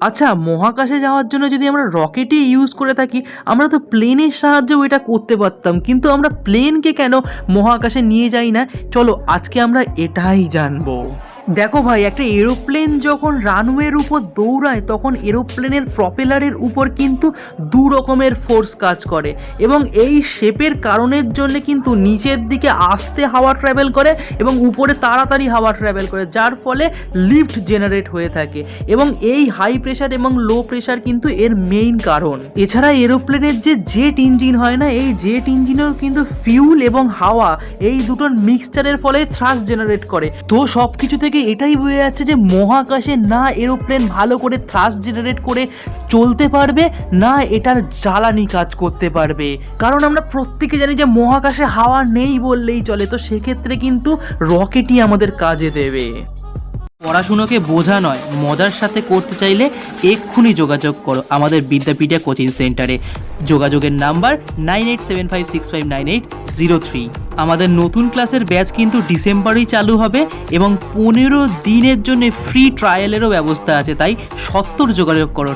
আচ্ছা, মহাকাশে যাওয়ার জন্য যদি আমরা রকেটই ইউজ করে থাকি, আমরা তো প্লেনের সাহায্যেও এটা করতে পারতাম। কিন্তু আমরা প্লেনকে কেন মহাকাশে নিয়ে যাই না? চলো আজকে আমরা এটাই জানবো। দেখো ভাই, একটা এরোপ্লেন যখন রানওয়ের উপর দৌড়ায় তখন এরোপ্লেনের প্রপেলারের উপর কিন্তু দু রকমের ফোর্স কাজ করে, এবং এই শেপের কারণের জন্য কিন্তু নিচের দিকে আস্তে হাওয়া ট্রাভেল করে এবং উপরে তাড়াতাড়ি হাওয়া ট্রাভেল করে, যার ফলে লিফট জেনারেট হয়ে থাকে। এবং এই হাই প্রেশার এবং লো প্রেশার কিন্তু এর মেইন কারণ। এছাড়া এরোপ্লেনের যে জেট ইঞ্জিন হয় না, এই জেট ইঞ্জিনেও কিন্তু ফিউল এবং হাওয়া এই দুটোর মিক্সচারের ফলে থ্রাস্ট জেনারেট করে। তো সব কিছু থেকে এটাই বোঝা যাচ্ছে যে মহাকাশে না এরোপ্লেন ভালো করে থ্রাস্ট জেনারেট করে চলতে পারবে, না এটার জ্বালানি কাজ করতে পারবে। কারণ আমরা প্রত্যেকে জানি যে মহাকাশে হাওয়া নেই বললেই চলে, তো সেক্ষেত্রে কিন্তু রকেটই আমাদের কাজে দেবে। পড়াশুনোকে বোঝা নয়, মজার সাথে করতে চাইলে এক্ষুনি যোগাযোগ করো আমাদের বিদ্যাপীঠা কোচিং সেন্টারে। যোগাযোগের নাম্বার 9875659803। আমাদের নতুন ক্লাসের ব্যাচ কিন্তু ডিসেম্বরেই চালু হবে এবং 15 দিনের জন্য ফ্রি ট্রায়ালেরও ব্যবস্থা আছে, তাই সত্বর যোগাযোগ করো।